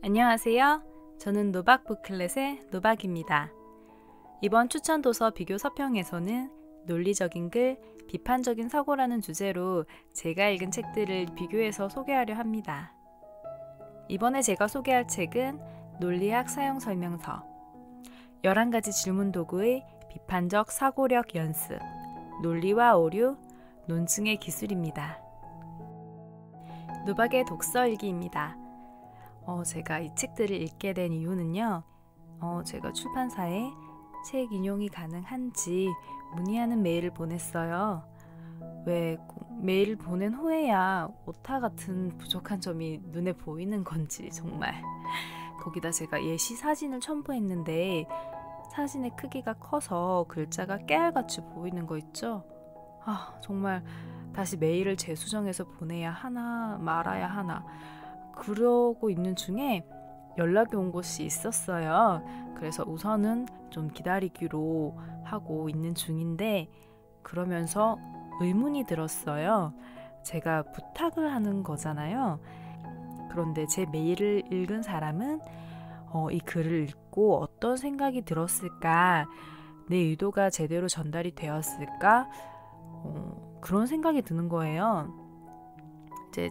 안녕하세요. 저는 노박 북클렛의 노박입니다. 이번 추천 도서 비교 서평에서는 논리적인 글, 비판적인 사고라는 주제로 제가 읽은 책들을 비교해서 소개하려 합니다. 이번에 제가 소개할 책은 논리학 사용 설명서, 11가지 질문 도구의 비판적 사고력 연습, 논리와 오류, 논증의 기술입니다. 노박의 독서 일기입니다. 제가 이 책들을 읽게 된 이유는요. 제가 출판사에 책 인용이 가능한지 문의하는 메일을 보냈어요. 왜 메일을 보낸 후에야 오타 같은 부족한 점이 눈에 보이는 건지 정말. 거기다 제가 예시 사진을 첨부했는데 사진의 크기가 커서 글자가 깨알같이 보이는 거 있죠? 정말 다시 메일을 재수정해서 보내야 하나 말아야 하나 그러고 있는 중에 연락이 온 곳이 있었어요. 그래서 우선은 좀 기다리기로 하고 있는 중인데 그러면서 의문이 들었어요. 제가 부탁을 하는 거잖아요. 그런데 제 메일을 읽은 사람은 이 글을 읽고 어떤 생각이 들었을까? 내 의도가 제대로 전달이 되었을까? 그런 생각이 드는 거예요.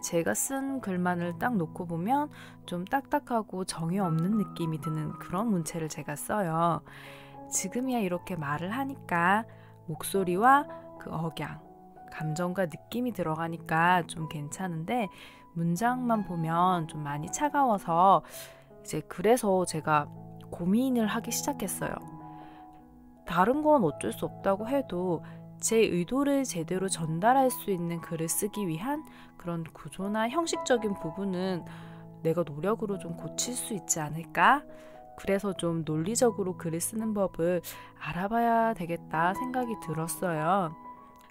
제가 쓴 글만을 딱 놓고 보면 좀 딱딱하고 정이 없는 느낌이 드는 그런 문체를 제가 써요. 지금이야 이렇게 말을 하니까 목소리와 그 억양, 감정과 느낌이 들어가니까 좀 괜찮은데 문장만 보면 좀 많이 차가워서 그래서 제가 고민을 하기 시작했어요. 다른 건 어쩔 수 없다고 해도 제 의도를 제대로 전달할 수 있는 글을 쓰기 위한 그런 구조나 형식적인 부분은 내가 노력으로 좀 고칠 수 있지 않을까? 그래서 좀 논리적으로 글을 쓰는 법을 알아봐야 되겠다 생각이 들었어요.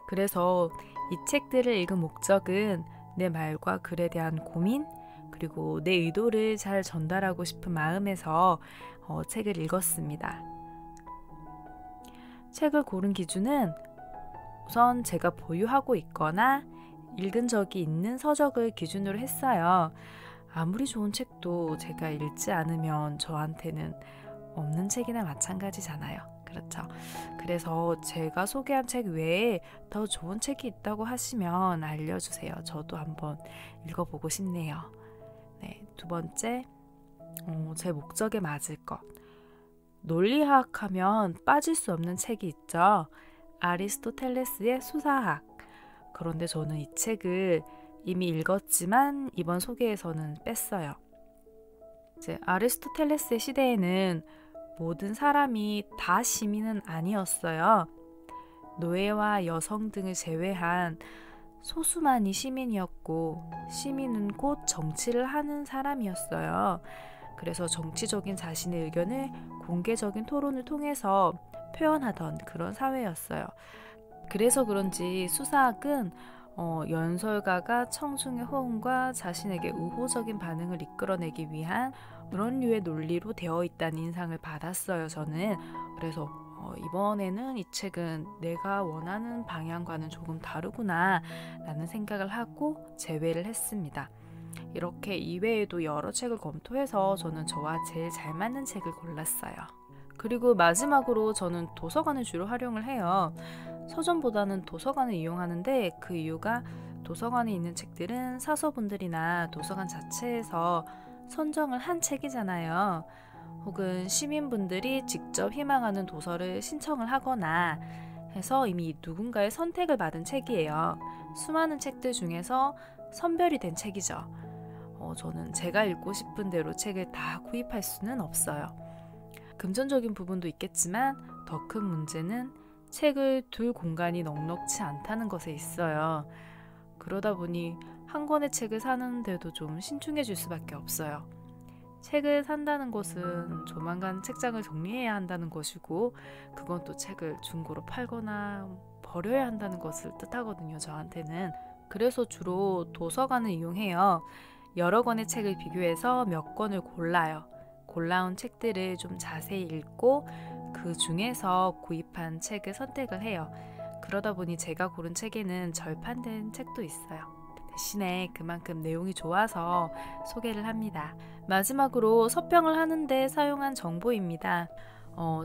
그래서 이 책들을 읽은 목적은 내 말과 글에 대한 고민, 그리고 내 의도를 잘 전달하고 싶은 마음에서 책을 읽었습니다. 책을 고른 기준은 우선 제가 보유하고 있거나 읽은 적이 있는 서적을 기준으로 했어요. 아무리 좋은 책도 제가 읽지 않으면 저한테는 없는 책이나 마찬가지잖아요. 그렇죠? 그래서 제가 소개한 책 외에 더 좋은 책이 있다고 하시면 알려주세요. 저도 한번 읽어보고 싶네요. 네, 두 번째, 제 목적에 맞을 것. 논리학 하면 빠질 수 없는 책이 있죠. 아리스토텔레스의 수사학. 그런데 저는 이 책을 이미 읽었지만 이번 소개에서는 뺐어요. 아리스토텔레스의 시대에는 모든 사람이 다 시민은 아니었어요. 노예와 여성 등을 제외한 소수만이 시민이었고 시민은 곧 정치를 하는 사람이었어요. 그래서 정치적인 자신의 의견을 공개적인 토론을 통해서 표현하던 그런 사회였어요. 그래서 그런지 수사학은 연설가가 청중의 호응과 자신에게 우호적인 반응을 이끌어내기 위한 그런 류의 논리로 되어 있다는 인상을 받았어요. 저는. 그래서 이번에는 이 책은 내가 원하는 방향과는 조금 다르구나 라는 생각을 하고 제외를 했습니다. 이렇게 이외에도 여러 책을 검토해서 저는 저와 제일 잘 맞는 책을 골랐어요. 그리고 마지막으로 저는 도서관을 주로 활용을 해요. 서점보다는 도서관을 이용하는데 그 이유가 도서관에 있는 책들은 사서분들이나 도서관 자체에서 선정을 한 책이잖아요. 혹은 시민분들이 직접 희망하는 도서를 신청을 하거나 해서 이미 누군가의 선택을 받은 책이에요. 수많은 책들 중에서 선별이 된 책이죠. 저는 제가 읽고 싶은 대로 책을 다 구입할 수는 없어요. 금전적인 부분도 있겠지만 더 큰 문제는 책을 둘 공간이 넉넉지 않다는 것에 있어요. 그러다 보니 한 권의 책을 사는데도 좀 신중해질 수밖에 없어요. 책을 산다는 것은 조만간 책장을 정리해야 한다는 것이고 그건 또 책을 중고로 팔거나 버려야 한다는 것을 뜻하거든요. 저한테는. 그래서 주로 도서관을 이용해요. 여러 권의 책을 비교해서 몇 권을 골라요. 골라온 책들을 좀 자세히 읽고 그 중에서 구입한 책을 선택을 해요. 그러다 보니 제가 고른 책에는 절판된 책도 있어요. 대신에 그만큼 내용이 좋아서 소개를 합니다. 마지막으로 서평을 하는데 사용한 정보입니다.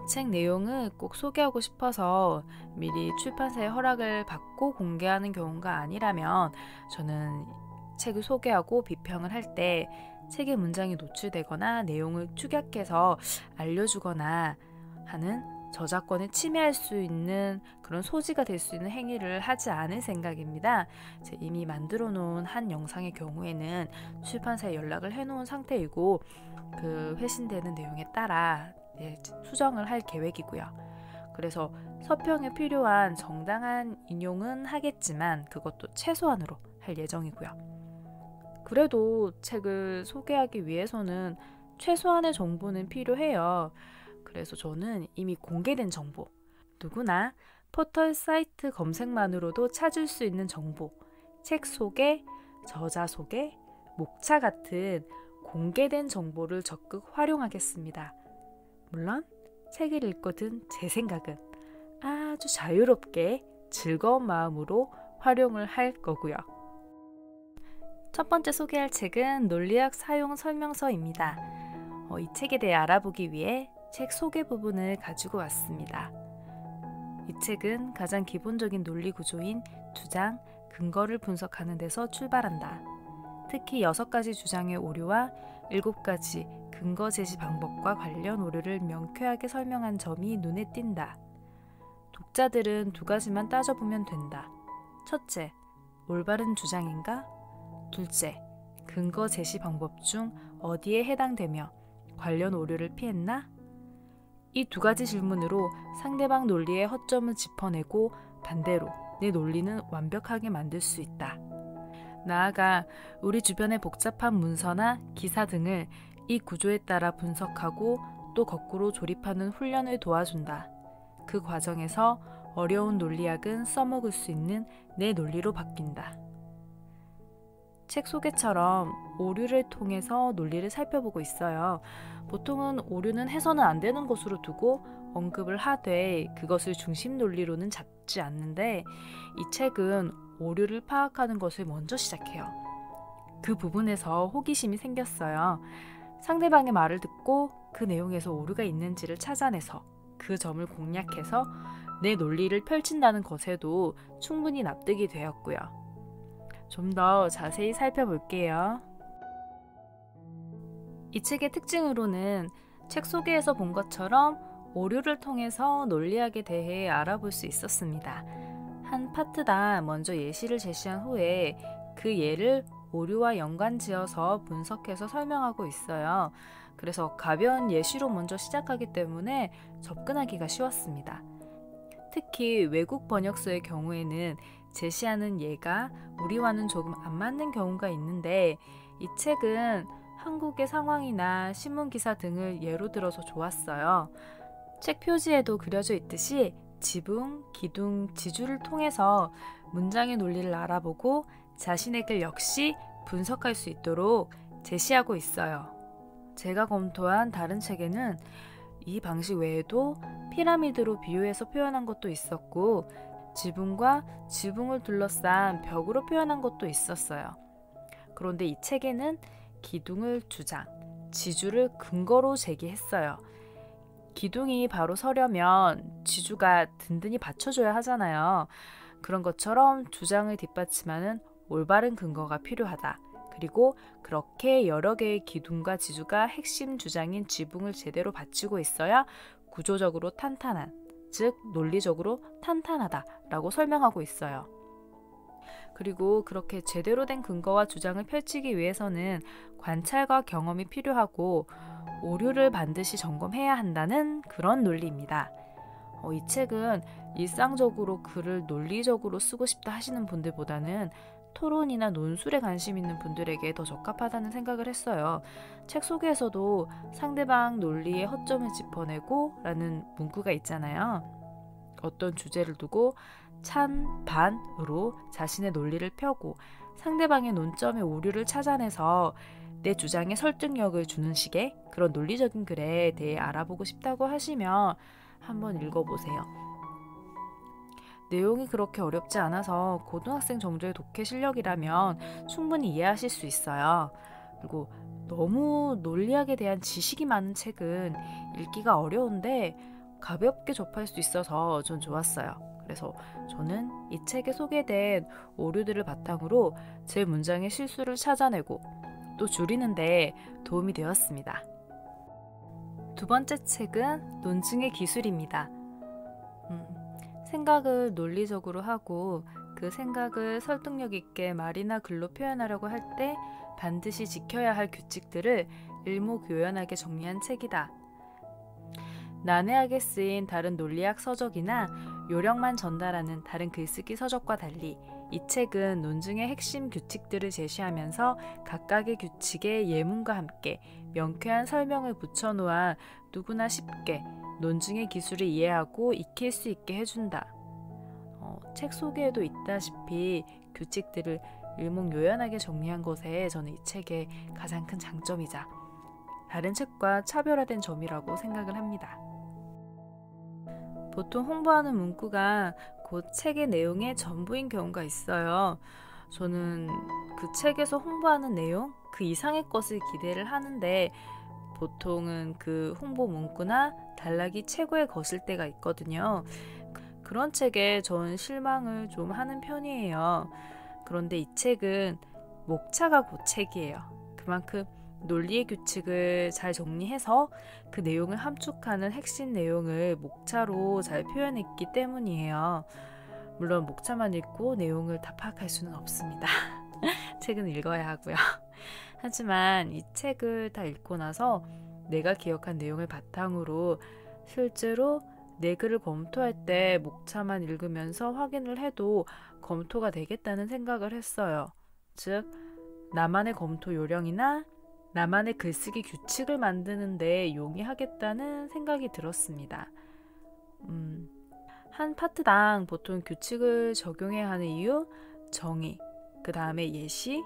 책 내용을 꼭 소개하고 싶어서 미리 출판사의 허락을 받고 공개하는 경우가 아니라면 저는 책을 소개하고 비평을 할 때 책의 문장이 노출되거나 내용을 축약해서 알려주거나 하는 저작권을 침해할 수 있는 그런 소지가 될 수 있는 행위를 하지 않을 생각입니다. 이미 만들어 놓은 한 영상의 경우에는 출판사에 연락을 해놓은 상태이고 그 회신되는 내용에 따라 수정을 할 계획이고요. 그래서 서평에 필요한 정당한 인용은 하겠지만 그것도 최소한으로 할 예정이고요. 그래도 책을 소개하기 위해서는 최소한의 정보는 필요해요. 그래서 저는 이미 공개된 정보, 누구나 포털 사이트 검색만으로도 찾을 수 있는 정보, 책 소개, 저자 소개, 목차 같은 공개된 정보를 적극 활용하겠습니다. 물론 책을 읽거든 제 생각은 아주 자유롭게 즐거운 마음으로 활용을 할 거고요. 첫 번째 소개할 책은 논리학 사용 설명서입니다. 이 책에 대해 알아보기 위해 책 소개 부분을 가지고 왔습니다. 이 책은 가장 기본적인 논리 구조인 주장, 근거를 분석하는 데서 출발한다. 특히 6가지 주장의 오류와 7가지 근거 제시 방법과 관련 오류를 명쾌하게 설명한 점이 눈에 띈다. 독자들은 2가지만 따져보면 된다. 첫째, 올바른 주장인가? 둘째, 근거 제시 방법 중 어디에 해당되며 관련 오류를 피했나? 이 2가지 질문으로 상대방 논리의 허점을 짚어내고 반대로 내 논리는 완벽하게 만들 수 있다. 나아가 우리 주변의 복잡한 문서나 기사 등을 이 구조에 따라 분석하고 또 거꾸로 조립하는 훈련을 도와준다. 그 과정에서 어려운 논리학은 써먹을 수 있는 내 논리로 바뀐다. 책 소개처럼 오류를 통해서 논리를 살펴보고 있어요. 보통은 오류는 해서는 안 되는 것으로 두고 언급을 하되 그것을 중심 논리로는 잡지 않는데 이 책은 오류를 파악하는 것을 먼저 시작해요. 그 부분에서 호기심이 생겼어요. 상대방의 말을 듣고 그 내용에서 오류가 있는지를 찾아내서 그 점을 공략해서 내 논리를 펼친다는 것에도 충분히 납득이 되었고요. 좀 더 자세히 살펴볼게요. 이 책의 특징으로는 책 소개에서 본 것처럼 오류를 통해서 논리학에 대해 알아볼 수 있었습니다. 한 파트당 먼저 예시를 제시한 후에 그 예를 오류와 연관지어서 분석해서 설명하고 있어요. 그래서 가벼운 예시로 먼저 시작하기 때문에 접근하기가 쉬웠습니다. 특히 외국 번역서의 경우에는 제시하는 예가 우리와는 조금 안 맞는 경우가 있는데 이 책은 한국의 상황이나 신문기사 등을 예로 들어서 좋았어요. 책 표지에도 그려져 있듯이 지붕, 기둥, 지주를 통해서 문장의 논리를 알아보고 자신의 글 역시 분석할 수 있도록 제시하고 있어요. 제가 검토한 다른 책에는 이 방식 외에도 피라미드로 비유해서 표현한 것도 있었고 지붕과 지붕을 둘러싼 벽으로 표현한 것도 있었어요. 그런데 이 책에는 기둥을 주장, 지주를 근거로 제기했어요. 기둥이 바로 서려면 지주가 든든히 받쳐줘야 하잖아요. 그런 것처럼 주장을 뒷받침하는 올바른 근거가 필요하다. 그리고 그렇게 여러 개의 기둥과 지주가 핵심 주장인 지붕을 제대로 받치고 있어야 구조적으로 탄탄한, 즉 논리적으로 탄탄하다라고 설명하고 있어요. 그리고 그렇게 제대로 된 근거와 주장을 펼치기 위해서는 관찰과 경험이 필요하고 오류를 반드시 점검해야 한다는 그런 논리입니다. 이 책은 일상적으로 글을 논리적으로 쓰고 싶다 하시는 분들보다는 토론이나 논술에 관심 있는 분들에게 더 적합하다는 생각을 했어요. 책 속에서도 상대방 논리의 허점을 짚어내고 라는 문구가 있잖아요. 어떤 주제를 두고 찬, 반으로 자신의 논리를 펴고 상대방의 논점의 오류를 찾아내서 내 주장에 설득력을 주는 식의 그런 논리적인 글에 대해 알아보고 싶다고 하시면 한번 읽어보세요. 내용이 그렇게 어렵지 않아서 고등학생 정도의 독해 실력이라면 충분히 이해하실 수 있어요. 그리고 너무 논리학에 대한 지식이 많은 책은 읽기가 어려운데 가볍게 접할 수 있어서 전 좋았어요. 그래서 저는 이 책에 소개된 오류들을 바탕으로 제 문장의 실수를 찾아내고 또 줄이는데 도움이 되었습니다. 두 번째 책은 논증의 기술입니다. 생각을 논리적으로 하고 그 생각을 설득력 있게 말이나 글로 표현하려고 할 때 반드시 지켜야 할 규칙들을 일목요연하게 정리한 책이다. 난해하게 쓰인 다른 논리학 서적이나 요령만 전달하는 다른 글쓰기 서적과 달리 이 책은 논증의 핵심 규칙들을 제시하면서 각각의 규칙에 예문과 함께 명쾌한 설명을 붙여놓아 누구나 쉽게 논증의 기술을 이해하고 익힐 수 있게 해준다. 책 소개에도 있다시피 규칙들을 일목요연하게 정리한 것에 저는 이 책의 가장 큰 장점이자 다른 책과 차별화된 점이라고 생각을 합니다. 보통 홍보하는 문구가 그 책의 내용의 전부인 경우가 있어요. 저는 그 책에서 홍보하는 내용, 그 이상의 것을 기대를 하는데 보통은 그 홍보 문구나 단락이 최고의 것일 때가 있거든요. 그런 책에 전 실망을 좀 하는 편이에요. 그런데 이 책은 목차가 그 책이에요. 그만큼 논리의 규칙을 잘 정리해서 그 내용을 함축하는 핵심 내용을 목차로 잘 표현했기 때문이에요. 물론 목차만 읽고 내용을 다 파악할 수는 없습니다. 책은 읽어야 하고요. 하지만 이 책을 다 읽고 나서 내가 기억한 내용을 바탕으로 실제로 내 글을 검토할 때 목차만 읽으면서 확인을 해도 검토가 되겠다는 생각을 했어요. 즉, 나만의 검토 요령이나 나만의 글쓰기 규칙을 만드는 데 용이하겠다는 생각이 들었습니다. 한 파트당 보통 규칙을 적용해야 하는 이유, 정의, 그 다음에 예시,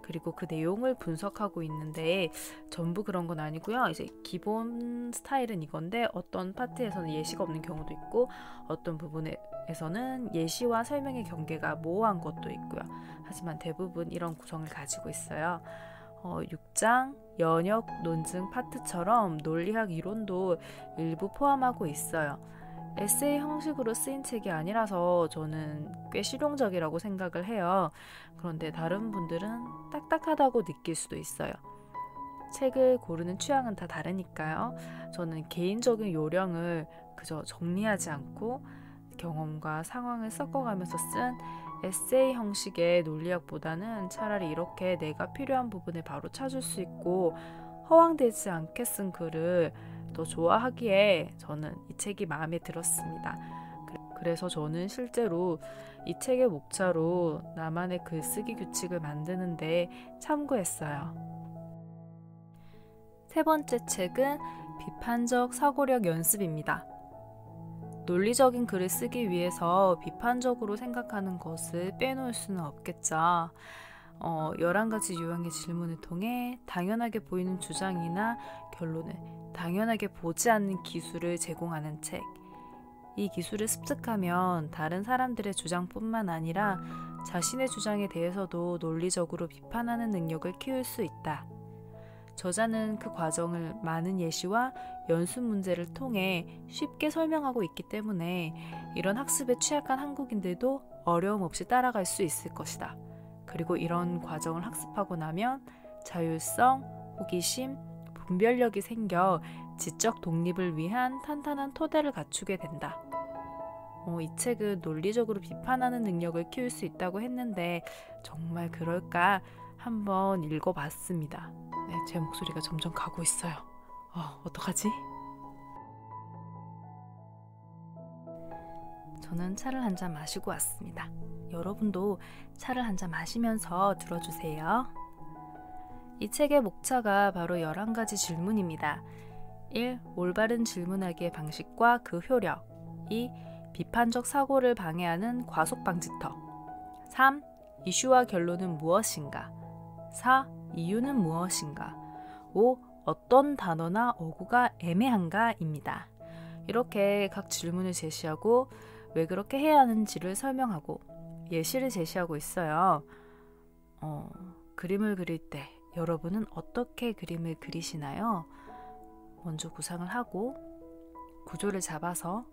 그리고 그 내용을 분석하고 있는데 전부 그런 건 아니고요. 이제 기본 스타일은 이건데 어떤 파트에서는 예시가 없는 경우도 있고 어떤 부분에서는 예시와 설명의 경계가 모호한 것도 있고요. 하지만 대부분 이런 구성을 가지고 있어요. 6장, 연역, 논증 파트처럼 논리학 이론도 일부 포함하고 있어요. 에세이 형식으로 쓰인 책이 아니라서 저는 꽤 실용적이라고 생각을 해요. 그런데 다른 분들은 딱딱하다고 느낄 수도 있어요. 책을 고르는 취향은 다 다르니까요. 저는 개인적인 요령을 그저 정리하지 않고 경험과 상황을 섞어가면서 쓴 에세이 형식의 논리학보다는 차라리 이렇게 내가 필요한 부분을 바로 찾을 수 있고 허황되지 않게 쓴 글을 더 좋아하기에 저는 이 책이 마음에 들었습니다. 그래서 저는 실제로 이 책의 목차로 나만의 글쓰기 규칙을 만드는데 참고했어요. 세 번째 책은 비판적 사고력 연습입니다. 논리적인 글을 쓰기 위해서 비판적으로 생각하는 것을 빼놓을 수는 없겠죠. 11가지 유형의 질문을 통해 당연하게 보이는 주장이나 결론을 당연하게 보지 않는 기술을 제공하는 책. 이 기술을 습득하면 다른 사람들의 주장뿐만 아니라 자신의 주장에 대해서도 논리적으로 비판하는 능력을 키울 수 있다. 저자는 그 과정을 많은 예시와 연습 문제를 통해 쉽게 설명하고 있기 때문에 이런 학습에 취약한 한국인들도 어려움 없이 따라갈 수 있을 것이다. 그리고 이런 과정을 학습하고 나면 자율성, 호기심, 분별력이 생겨 지적 독립을 위한 탄탄한 토대를 갖추게 된다. 이 책은 논리적으로 비판하는 능력을 키울 수 있다고 했는데 정말 그럴까 한번 읽어봤습니다. 네, 제 목소리가 점점 가고 있어요. 어떡하지? 저는 차를 한 잔 마시고 왔습니다. 여러분도 차를 한 잔 마시면서 들어주세요. 이 책의 목차가 바로 11가지 질문입니다. 1. 올바른 질문하기의 방식과 그 효력. 2. 비판적 사고를 방해하는 과속방지턱. 3. 이슈와 결론은 무엇인가. 4. 이유는 무엇인가. 5. 어떤 단어나 어구가 애매한가 입니다. 이렇게 각 질문을 제시하고 왜 그렇게 해야 하는지를 설명하고 예시를 제시하고 있어요. 그림을 그릴 때 여러분은 어떻게 그림을 그리시나요? 먼저 구상을 하고 구조를 잡아서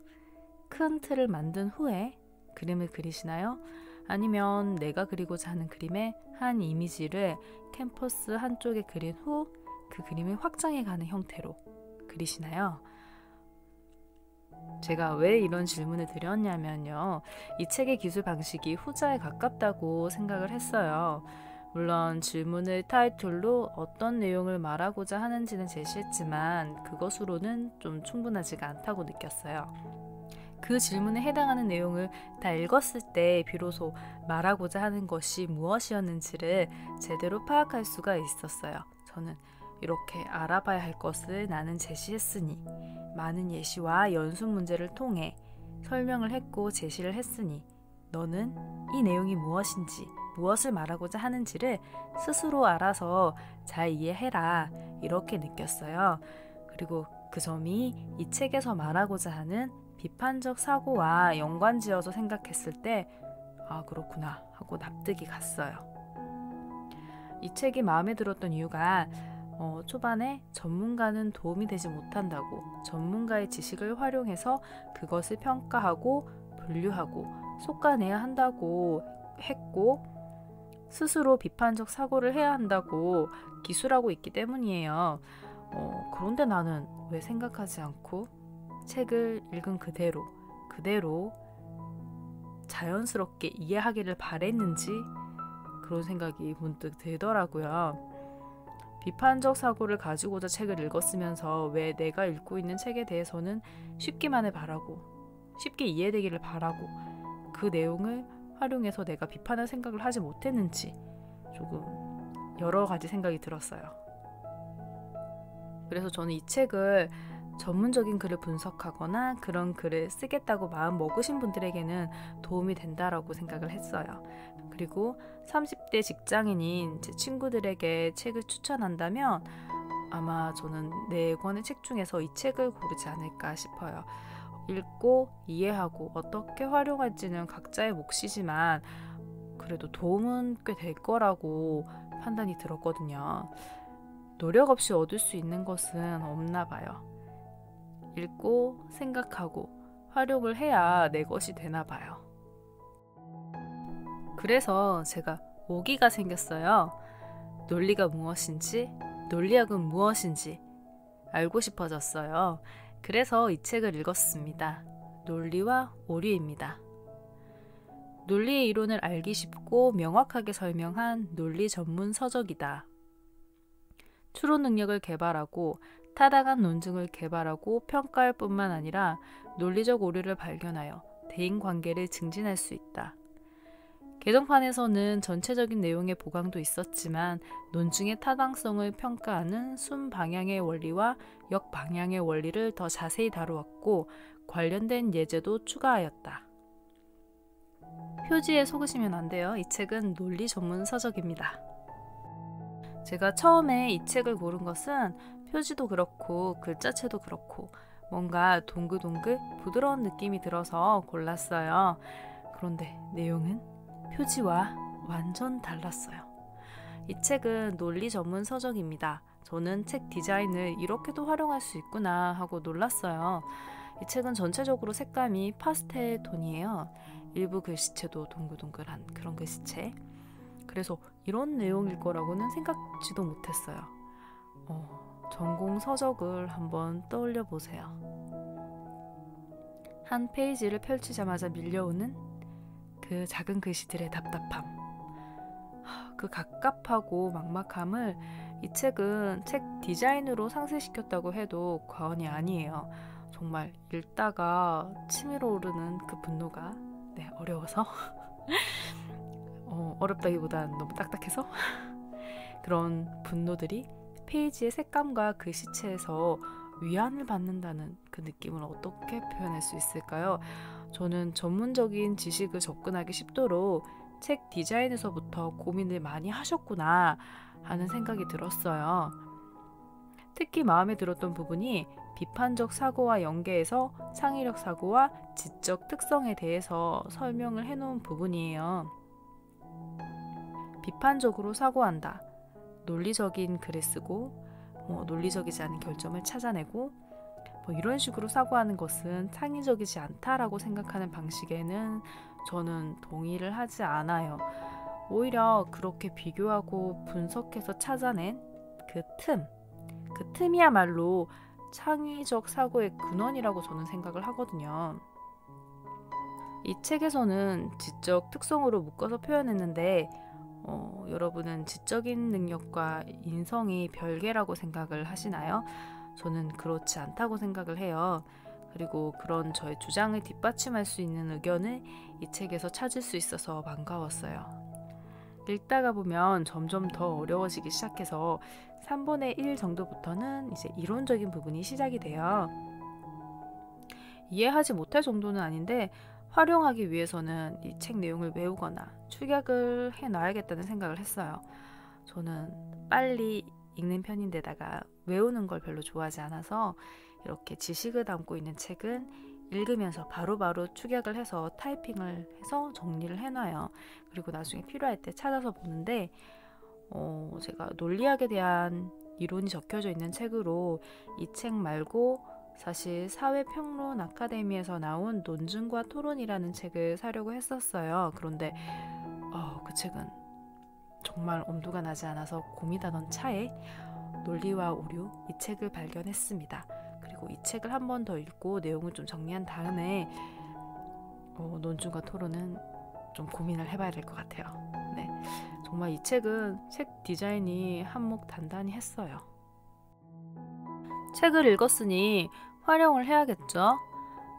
큰 틀을 만든 후에 그림을 그리시나요? 아니면 내가 그리고자 하는 그림의 한 이미지를 캔버스 한쪽에 그린 후 그 그림을 확장해가는 형태로 그리시나요? 제가 왜 이런 질문을 드렸냐면요. 이 책의 기술 방식이 후자에 가깝다고 생각을 했어요. 물론 질문을 타이틀로 어떤 내용을 말하고자 하는지는 제시했지만 그것으로는 좀 충분하지가 않다고 느꼈어요. 그 질문에 해당하는 내용을 다 읽었을 때 비로소 말하고자 하는 것이 무엇이었는지를 제대로 파악할 수가 있었어요. 저는 이렇게 알아봐야 할 것을 나는 제시했으니 많은 예시와 연습 문제를 통해 설명을 했고 제시를 했으니 너는 이 내용이 무엇인지 무엇을 말하고자 하는지를 스스로 알아서 잘 이해해라 이렇게 느꼈어요. 그리고 그 점이 이 책에서 말하고자 하는 비판적 사고와 연관지어서 생각했을 때 아 그렇구나 하고 납득이 갔어요. 이 책이 마음에 들었던 이유가 초반에 전문가는 도움이 되지 못한다고 전문가의 지식을 활용해서 그것을 평가하고 분류하고 솎아내야 한다고 했고 스스로 비판적 사고를 해야 한다고 기술하고 있기 때문이에요. 그런데 나는 왜 생각하지 않고 책을 읽은 그대로 자연스럽게 이해하기를 바랬는지 그런 생각이 문득 들더라고요. 비판적 사고를 가지고자 책을 읽었으면서 왜 내가 읽고 있는 책에 대해서는 쉽기만을 바라고 쉽게 이해되기를 바라고 그 내용을 활용해서 내가 비판할 생각을 하지 못했는지 조금 여러 가지 생각이 들었어요. 그래서 저는 이 책을 전문적인 글을 분석하거나 그런 글을 쓰겠다고 마음 먹으신 분들에게는 도움이 된다라고 생각을 했어요. 그리고 30대 직장인인 제 친구들에게 책을 추천한다면 아마 저는 4권의 책 중에서 이 책을 고르지 않을까 싶어요. 읽고 이해하고 어떻게 활용할지는 각자의 몫이지만 그래도 도움은 꽤 될 거라고 판단이 들었거든요. 노력 없이 얻을 수 있는 것은 없나 봐요. 읽고 생각하고 활용을 해야 내 것이 되나 봐요. 그래서 제가 오기가 생겼어요. 논리가 무엇인지, 논리학은 무엇인지 알고 싶어졌어요. 그래서 이 책을 읽었습니다. 논리와 오류입니다. 논리의 이론을 알기 쉽고 명확하게 설명한 논리 전문 서적이다. 추론 능력을 개발하고 타당한 논증을 개발하고 평가할 뿐만 아니라 논리적 오류를 발견하여 대인관계를 증진할 수 있다. 개정판에서는 전체적인 내용의 보강도 있었지만 논증의 타당성을 평가하는 순방향의 원리와 역방향의 원리를 더 자세히 다루었고 관련된 예제도 추가하였다. 표지에 속으시면 안 돼요. 이 책은 논리 전문 서적입니다. 제가 처음에 이 책을 고른 것은 표지도 그렇고 글자체도 그렇고 뭔가 동글동글 부드러운 느낌이 들어서 골랐어요. 그런데 내용은 표지와 완전 달랐어요. 이 책은 논리 전문 서적입니다. 저는 책 디자인을 이렇게도 활용할 수 있구나 하고 놀랐어요. 이 책은 전체적으로 색감이 파스텔 톤이에요. 일부 글씨체도 동글동글한 그런 글씨체. 그래서 이런 내용일 거라고는 생각지도 못했어요. 전공 서적을 한번 떠올려 보세요. 한 페이지를 펼치자마자 밀려오는 그 작은 글씨들의 답답함, 그 갑갑하고 막막함을 이 책은 책 디자인으로 상쇄시켰다고 해도 과언이 아니에요. 정말 읽다가 치밀어 오르는 그 분노가 어려워서 어렵다기보단 너무 딱딱해서 그런 분노들이 페이지의 색감과 글씨체에서 위안을 받는다는 그 느낌을 어떻게 표현할 수 있을까요? 저는 전문적인 지식을 접근하기 쉽도록 책 디자인에서부터 고민을 많이 하셨구나 하는 생각이 들었어요. 특히 마음에 들었던 부분이 비판적 사고와 연계해서 창의력 사고와 지적 특성에 대해서 설명을 해놓은 부분이에요. 비판적으로 사고한다. 논리적인 글을 쓰고 논리적이지 않은 결점을 찾아내고 이런 식으로 사고하는 것은 창의적이지 않다라고 생각하는 방식에는 저는 동의를 하지 않아요. 오히려 그렇게 비교하고 분석해서 찾아낸 그 틈이야말로 창의적 사고의 근원이라고 저는 생각을 하거든요. 이 책에서는 지적 특성으로 묶어서 표현했는데 여러분은 지적인 능력과 인성이 별개라고 생각을 하시나요? 저는 그렇지 않다고 생각을 해요. 그리고 그런 저의 주장을 뒷받침할 수 있는 의견을 이 책에서 찾을 수 있어서 반가웠어요. 읽다가 보면 점점 더 어려워지기 시작해서 3분의 1 정도부터는 이제 이론적인 부분이 시작이 돼요. 이해하지 못할 정도는 아닌데 활용하기 위해서는 이 책 내용을 외우거나 축약을 해놔야겠다는 생각을 했어요. 저는 빨리 읽는 편인데다가 외우는 걸 별로 좋아하지 않아서 이렇게 지식을 담고 있는 책은 읽으면서 바로바로 축약을 해서 타이핑을 해서 정리를 해놔요. 그리고 나중에 필요할 때 찾아서 보는데 제가 논리학에 대한 이론이 적혀져 있는 책으로 이 책 말고 사실 사회평론 아카데미에서 나온 논증과 토론이라는 책을 사려고 했었어요. 그런데 그 책은 정말 엄두가 나지 않아서 고민하던 차에 논리와 오류 이 책을 발견했습니다. 그리고 이 책을 한 번 더 읽고 내용을 좀 정리한 다음에 논증과 토론은 좀 고민을 해봐야 될 것 같아요. 네, 정말 이 책은 책 디자인이 한몫 단단히 했어요. 책을 읽었으니 활용을 해야겠죠.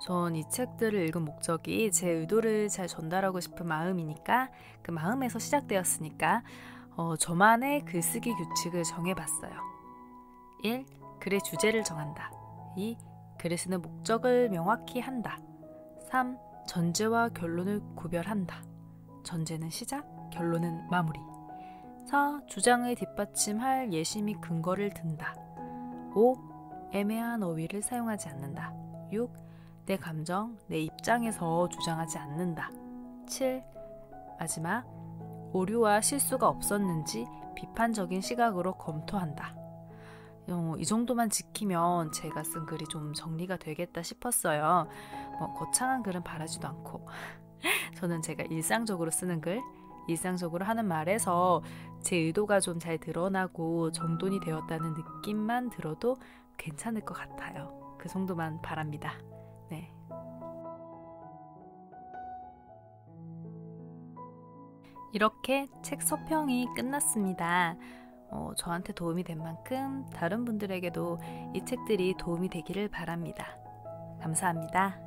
전 이 책들을 읽은 목적이 제 의도를 잘 전달하고 싶은 마음이니까 그 마음에서 시작되었으니까 저만의 글쓰기 규칙을 정해봤어요. 1. 글의 주제를 정한다. 2. 글을 쓰는 목적을 명확히 한다. 3. 전제와 결론을 구별한다. 전제는 시작, 결론은 마무리. 4. 주장을 뒷받침할 예시 및 근거를 든다. 5. 애매한 어휘를 사용하지 않는다. 6. 내 감정, 내 입장에서 주장하지 않는다. 7. 마지막, 오류와 실수가 없었는지 비판적인 시각으로 검토한다. 이 정도만 지키면 제가 쓴 글이 좀 정리가 되겠다 싶었어요. 거창한 글은 바라지도 않고 저는 제가 일상적으로 쓰는 글, 일상적으로 하는 말에서 제 의도가 좀 잘 드러나고 정돈이 되었다는 느낌만 들어도 괜찮을 것 같아요. 그 정도만 바랍니다. 네. 이렇게 책 서평이 끝났습니다. 저한테 도움이 된 만큼 다른 분들에게도 이 책들이 도움이 되기를 바랍니다. 감사합니다.